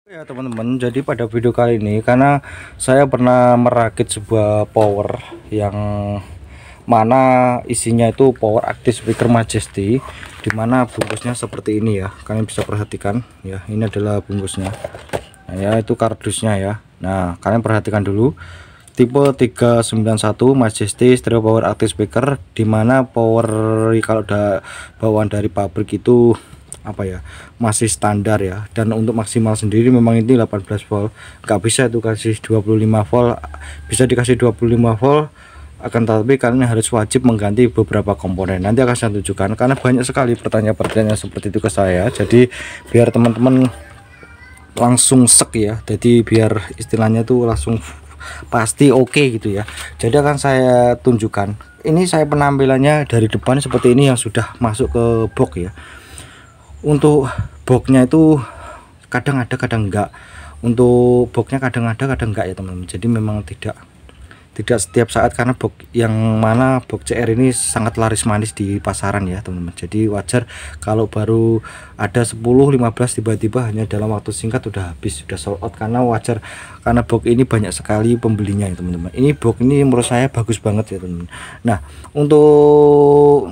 Ya teman-teman, jadi pada video kali ini karena saya pernah merakit sebuah power yang mana isinya itu power active speaker Majesty, dimana bungkusnya seperti ini ya, kalian bisa perhatikan ya, ini adalah bungkusnya. Nah ya, itu kardusnya ya. Nah kalian perhatikan dulu, tipe 391 Majesty stereo power active speaker, dimana power kalau bawaan dari pabrik itu apa ya, masih standar ya, dan untuk maksimal sendiri memang ini 18 volt, nggak bisa itu kasih 25 volt, bisa dikasih 25 volt, akan tetapi kalian harus wajib mengganti beberapa komponen. Nanti akan saya tunjukkan karena banyak sekali pertanyaan-pertanyaan seperti itu ke saya, jadi biar teman-teman langsung sek ya, jadi biar istilahnya tuh langsung pasti oke gitu ya. Jadi akan saya tunjukkan, ini saya penampilannya dari depan seperti ini yang sudah masuk ke box ya. Untuk boxnya itu kadang ada kadang enggak, untuk boxnya kadang ada kadang enggak ya teman-teman. Jadi memang tidak setiap saat, karena box yang mana box CR ini sangat laris manis di pasaran ya teman-teman. Jadi wajar kalau baru ada 10-15 tiba-tiba hanya dalam waktu singkat udah habis, sudah sold out, karena wajar karena box ini banyak sekali pembelinya ya teman-teman. Ini box ini menurut saya bagus banget ya teman-teman. Nah, untuk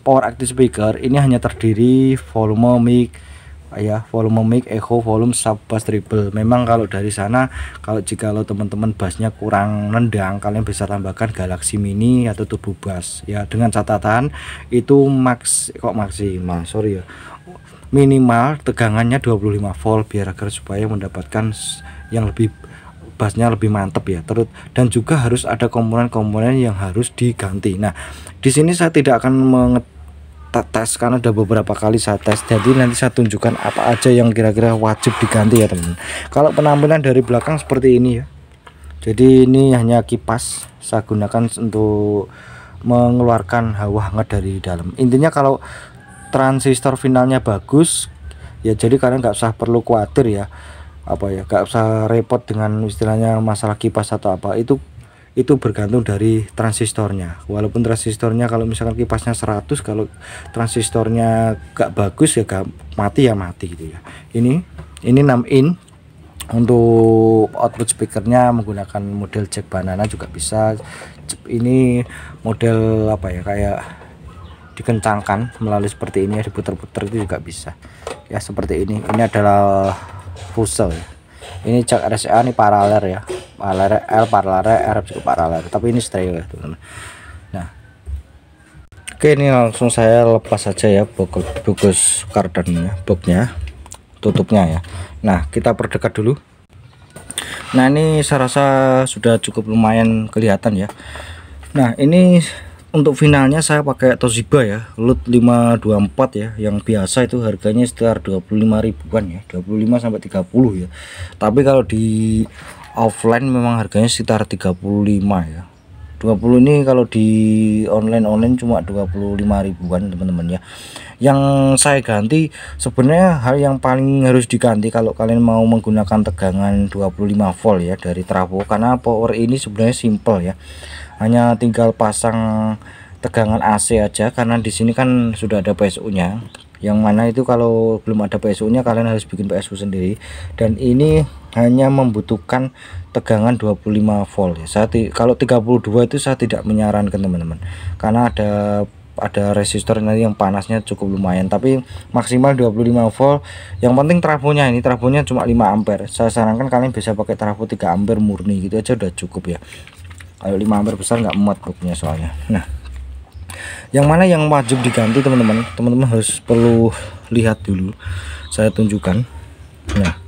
power active speaker ini hanya terdiri volume mic ya, volume mic, echo, volume, sub, bass, treble. Memang kalau dari sana, jika teman-teman bassnya kurang nendang, kalian bisa tambahkan Galaxy Mini atau turbo bass ya, dengan catatan itu maksimal, sorry ya, minimal tegangannya 25 volt biar agar supaya mendapatkan yang lebih bassnya lebih mantap ya. Terus dan juga harus ada komponen-komponen yang harus diganti. Nah, di sini saya tidak akan tes karena ada beberapa kali saya tes, jadi nanti saya tunjukkan apa aja yang kira-kira wajib diganti ya teman. Kalau penampilan dari belakang seperti ini ya, jadi ini hanya kipas saya gunakan untuk mengeluarkan hawa hangat dari dalam. Intinya kalau transistor finalnya bagus ya, jadi kalian nggak usah perlu khawatir ya, apa ya, nggak usah repot dengan istilahnya masalah kipas atau apa, itu bergantung dari transistornya. Walaupun transistornya, kalau misalkan kipasnya 100, kalau transistornya gak bagus ya gak mati ya mati gitu ya. Ini 6 in. Untuk output speakernya menggunakan model jack banana juga bisa. Ini model apa ya, kayak dikencangkan melalui seperti ini ya, diputer-puter itu juga bisa ya, seperti ini. Ini adalah full ya. Ini jack RCA, ini paralel ya, paralel L, paralel R juga paralel, tapi ini stereo ya teman-teman. Nah, oke, ini langsung saya lepas saja ya bungkus kardannya, boxnya, tutupnya ya. Nah, kita perdekat dulu. Nah, ini saya rasa sudah cukup lumayan kelihatan ya. Nah, ini untuk finalnya saya pakai Toshiba ya, LUT 524 ya, yang biasa itu harganya sekitar 25 ribuan ya, 25 sampai 30 ya. Tapi kalau di offline memang harganya sekitar 35 ya. 20 ini kalau di online cuma 25 ribuan teman-teman ya. Yang saya ganti sebenarnya, hal yang paling harus diganti kalau kalian mau menggunakan tegangan 25 volt ya dari trafo, karena power ini sebenarnya simple ya, hanya tinggal pasang tegangan AC aja, karena di sini kan sudah ada PSU nya, yang mana itu kalau belum ada PSU nya kalian harus bikin PSU sendiri, dan ini hanya membutuhkan tegangan 25 volt ya. Kalau 32 itu saya tidak menyarankan teman-teman, karena ada resistor nanti yang panasnya cukup lumayan, tapi maksimal 25 volt. Yang penting trafonya, ini trafonya cuma 5 ampere. Saya sarankan kalian bisa pakai trafo 3 ampere murni gitu aja udah cukup ya. Kalau 5 ampere besar nggak muat boxnya soalnya. Nah, yang mana yang wajib diganti teman-teman harus perlu lihat dulu, saya tunjukkan. Nah,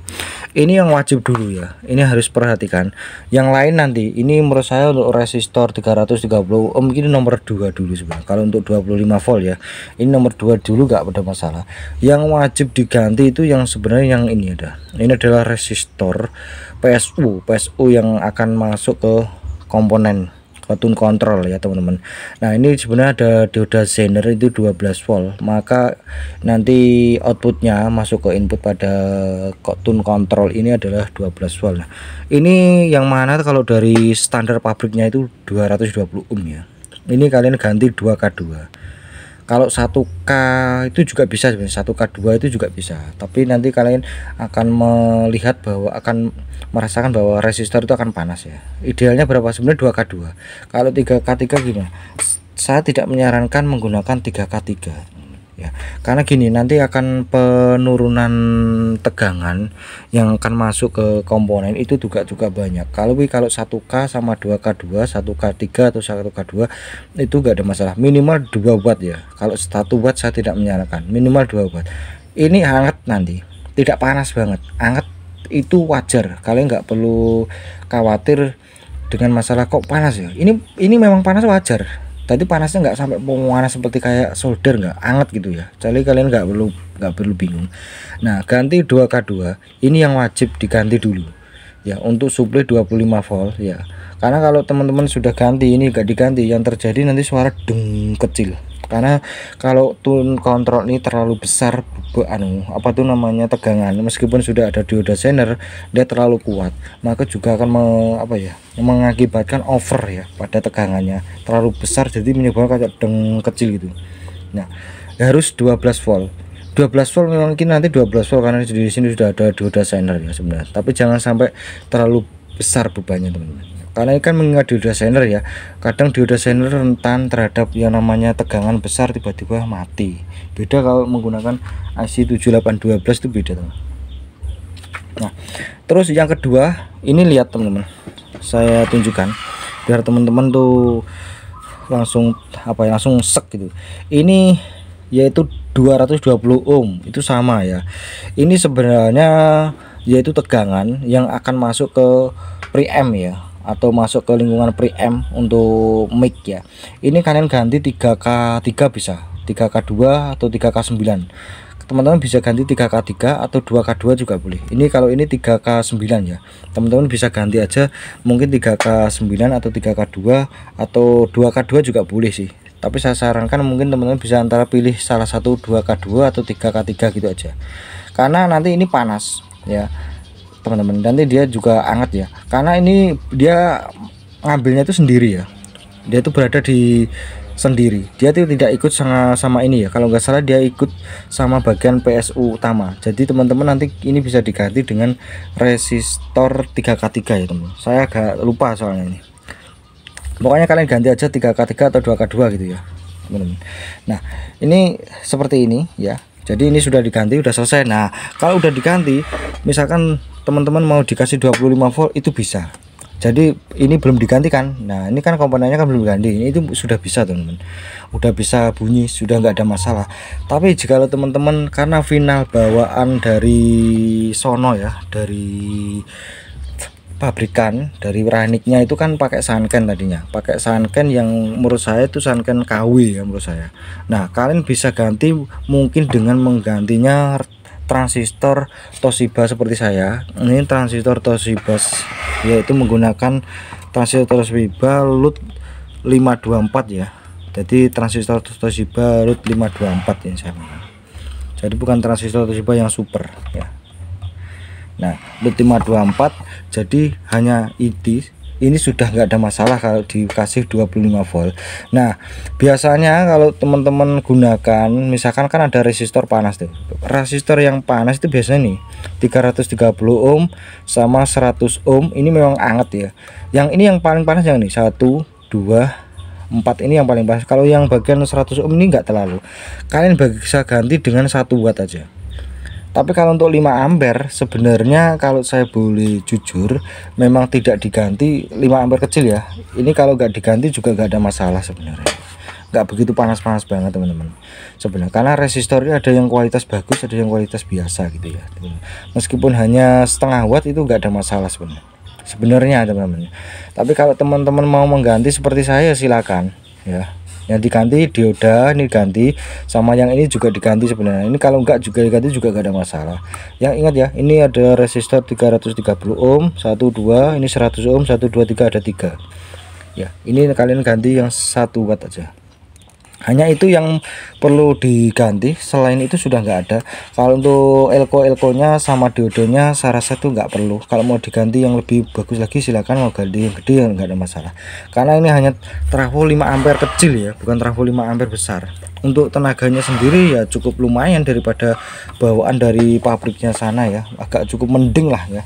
ini yang wajib dulu ya, ini harus perhatikan. Yang lain nanti, ini menurut saya untuk resistor 330 ohm ini nomor 2 dulu sebenarnya. Kalau untuk 25 volt ya, ini nomor 2 dulu, nggak ada masalah. Yang wajib diganti itu yang sebenarnya yang ini ini adalah resistor PSU yang akan masuk ke komponen tune control ya teman-teman. Nah, ini sebenarnya ada dioda zener itu 12 volt, maka nanti outputnya masuk ke input pada tune control ini adalah 12 volt. Nah, ini yang mana kalau dari standar pabriknya itu 220 ohm ya, ini kalian ganti 2K2. Kalau 1K itu juga bisa sebenarnya, 1K2 itu juga bisa, tapi nanti kalian akan melihat bahwa akan merasakan bahwa resistor itu akan panas ya. Idealnya berapa sebenarnya? 2K2. Kalau 3K3 gimana? Saya tidak menyarankan menggunakan 3K3 ya, karena gini, nanti akan penurunan tegangan yang akan masuk ke komponen itu juga banyak. Kalau 1K sama 2K2, 1K3 atau 1K2 itu gak ada masalah, minimal 2 watt ya. Kalau 1 watt saya tidak menyarankan, minimal 2 watt. Ini hangat, nanti tidak panas banget, hangat itu wajar. Kalian nggak perlu khawatir dengan masalah kok panas ya. Ini memang panas wajar. Tadi panasnya nggak sampai panas seperti kayak solder, nggak hangat gitu ya. Jadi kalian nggak perlu bingung. Nah, ganti 2K2 ini yang wajib diganti dulu ya, untuk suplai 25 volt ya. Karena kalau teman-teman sudah ganti ini nggak diganti, yang terjadi nanti suara deng kecil. Karena kalau tune kontrol ini terlalu besar, apa tuh namanya, tegangan, meskipun sudah ada dioda zener, dia terlalu kuat, maka juga akan mengakibatkan over ya pada tegangannya terlalu besar, jadi menyebabkan kayak deng kecil gitu. Nah, harus 12 volt. 12 volt mungkin nanti 12 volt karena di sini sudah ada dioda zener ya sebenarnya, tapi jangan sampai terlalu besar bebannya teman-teman, karena ini kan mengingat dioda zener ya, kadang dioda zener rentan terhadap yang namanya tegangan besar tiba-tiba mati. Beda kalau menggunakan IC 7812 itu beda teman. Nah, terus yang kedua ini, lihat teman-teman, saya tunjukkan biar teman-teman tuh langsung langsung sek gitu. Ini yaitu 220 ohm, itu sama ya. Ini sebenarnya yaitu tegangan yang akan masuk ke preamp ya, atau masuk ke lingkungan preamp untuk mic ya. Ini kalian ganti 3K3 bisa, 3K2 atau 3K9. Teman-teman bisa ganti 3K3 atau 2K2 juga boleh. Ini kalau ini 3K9 ya, teman-teman bisa ganti aja mungkin 3K9 atau 3K2 atau 2K2 juga boleh sih. Tapi saya sarankan mungkin teman-teman bisa antara pilih salah satu, 2K2 atau 3K3 gitu aja. Karena nanti ini panas ya teman-teman, nanti dia juga hangat ya, karena ini dia ngambilnya itu sendiri ya, dia itu berada di sendiri, dia itu tidak ikut sama ini ya. Kalau nggak salah dia ikut sama bagian PSU utama. Jadi teman-teman nanti ini bisa diganti dengan resistor 3K3 ya teman. Saya agak lupa soalnya ini. Pokoknya kalian ganti aja 3K3 atau 2K2 gitu ya teman-teman. Nah, ini seperti ini ya. Jadi ini sudah diganti, udah selesai. Nah, kalau udah diganti, misalkan teman-teman mau dikasih 25 volt itu bisa. Jadi ini belum diganti kan. Nah, ini kan komponennya kan belum diganti. Ini itu sudah bisa teman-teman. Udah bisa bunyi, sudah nggak ada masalah. Tapi jika teman-teman karena final bawaan dari sono ya, dari pabrikan, dari Raniknya itu kan pakai Sanken tadinya, pakai Sanken yang menurut saya itu Sanken KW ya menurut saya. Nah, kalian bisa ganti mungkin dengan menggantinya transistor Toshiba seperti saya. Ini transistor Toshiba yaitu menggunakan transistor Toshiba LUT 524 ya. Jadi transistor Toshiba LUT 524 yang saya maksud. Jadi bukan transistor Toshiba yang super ya. Nah, LUT 524, jadi hanya ini sudah nggak ada masalah kalau dikasih 25 volt. Nah, biasanya kalau teman-teman gunakan misalkan kan ada resistor panas tuh. Resistor yang panas itu biasanya nih 330 ohm sama 100 ohm, ini memang hangat ya. Yang ini yang paling panas yang ini 1 2 4 ini yang paling panas. Kalau yang bagian 100 ohm ini enggak terlalu. Kalian bisa ganti dengan 1 watt aja. Tapi kalau untuk 5 ampere sebenarnya kalau saya boleh jujur memang tidak diganti 5 ampere kecil ya. Ini kalau nggak diganti juga nggak ada masalah sebenarnya. Nggak begitu panas-panas banget teman-teman. Sebenarnya karena resistornya ada yang kualitas bagus, ada yang kualitas biasa gitu ya. Meskipun hanya setengah watt itu nggak ada masalah sebenarnya teman-teman. Tapi kalau teman-teman mau mengganti seperti saya silakan ya. Yang diganti dioda ini diganti, sama yang ini juga diganti sebenarnya. Ini kalau enggak juga diganti juga gak ada masalah. Yang ingat ya, ini ada resistor 330 ohm 1 2, ini 100 ohm 1 2 3, ada 3 ya. Ini kalian ganti yang 1 watt aja. Hanya itu yang perlu diganti, selain itu sudah nggak ada. Kalau untuk elko-elkonya sama diodonya saya rasa itu nggak perlu. Kalau mau diganti yang lebih bagus lagi silakan, mau ganti yang gede nggak ada masalah, karena ini hanya trafo 5 ampere kecil ya, bukan trafo 5 ampere besar. Untuk tenaganya sendiri ya cukup lumayan daripada bawaan dari pabriknya sana ya, agak cukup mending lah ya.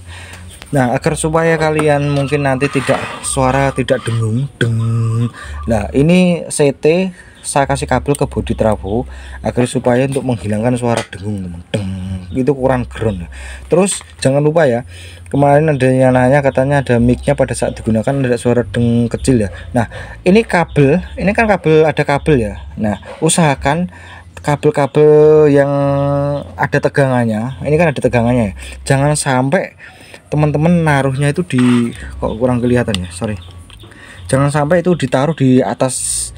Nah, agar supaya kalian mungkin nanti tidak suara tidak dengung deng. Nah, ini CT saya kasih kabel ke bodi trafo agar supaya untuk menghilangkan suara dengung deng, itu kurang ground. Terus jangan lupa ya, kemarin ada yang nanya katanya ada micnya pada saat digunakan ada suara deng kecil ya. Nah, ini kabel, ini kan kabel, ada kabel ya. Nah, usahakan kabel-kabel yang ada tegangannya, ini kan ada tegangannya ya, jangan sampai teman-teman naruhnya itu di, kok kurang kelihatan ya, sorry, jangan sampai itu ditaruh di atas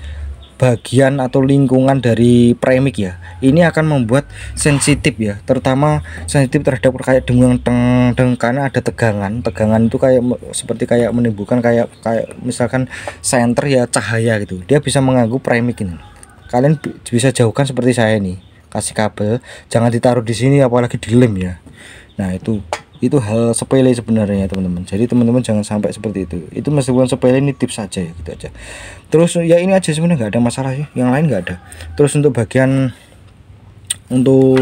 bagian atau lingkungan dari premik ya. Ini akan membuat sensitif ya, terutama sensitif terhadap kayak dengung teng karena ada tegangan itu kayak seperti kayak menimbulkan kayak misalkan senter ya, cahaya gitu, dia bisa mengganggu premik ini. Kalian bisa jauhkan seperti saya nih, kasih kabel, jangan ditaruh di sini apalagi dilem ya. Nah, itu hal sepele sebenarnya teman-teman, jadi teman-teman jangan sampai seperti itu meskipun sepele, ini tips saja ya, gitu aja. Terus ya ini aja sebenarnya, nggak ada masalah sih, yang lain nggak ada. Terus untuk bagian untuk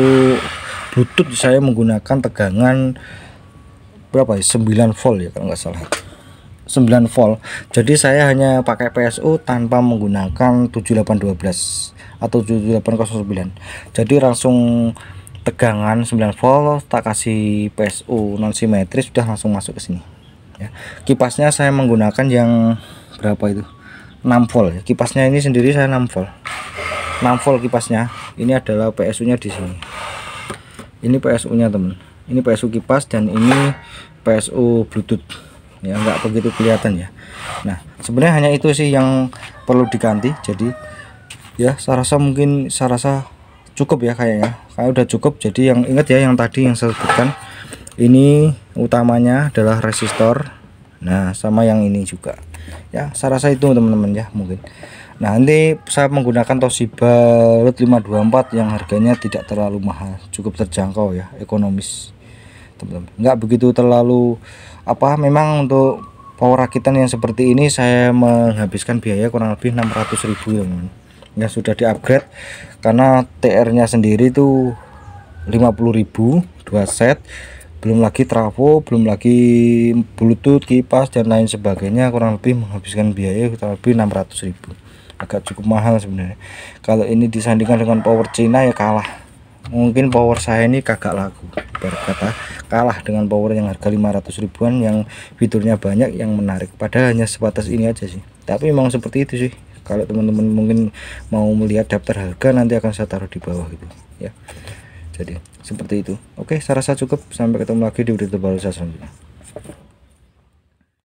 Bluetooth saya menggunakan tegangan berapa ya, 9 volt ya kalau nggak salah, 9 volt. Jadi saya hanya pakai PSU tanpa menggunakan 7812 atau 7809, jadi langsung tegangan 9 volt, tak kasih PSU non simetris, sudah langsung masuk ke sini ya. Kipasnya saya menggunakan yang berapa itu, 6 volt ya. Kipasnya ini sendiri saya 6 volt kipasnya. Ini adalah PSU nya di sini, ini PSU nya teman, ini PSU kipas dan ini PSU Bluetooth ya, nggak begitu kelihatan ya. Nah, sebenarnya hanya itu sih yang perlu diganti. Jadi ya saya rasa cukup ya, kayaknya udah cukup. Jadi yang ingat ya, yang tadi yang saya sebutkan, ini utamanya adalah resistor, nah sama yang ini juga ya, saya rasa itu teman-teman ya mungkin. Nah, nanti saya menggunakan Toshiba Root 524 yang harganya tidak terlalu mahal, cukup terjangkau ya, ekonomis teman-teman, nggak begitu terlalu apa. Memang untuk power rakitan yang seperti ini saya menghabiskan biaya kurang lebih 600.000 teman-teman ya, sudah di upgrade karena TR nya sendiri itu 50.000 2 set, belum lagi trafo, belum lagi Bluetooth, kipas dan lain sebagainya, kurang lebih menghabiskan biaya kurang lebih 600.000, agak cukup mahal sebenarnya. Kalau ini disandingkan dengan power Cina ya kalah, mungkin power saya ini kagak laku, berkata kalah dengan power yang harga 500 ribuan yang fiturnya banyak yang menarik, padahal hanya sebatas ini aja sih. Tapi memang seperti itu sih. Kalau teman-teman mungkin mau melihat daftar harga, nanti akan saya taruh di bawah gitu ya. Jadi seperti itu. Oke, saya rasa cukup, sampai ketemu lagi di video terbaru saya selanjutnya.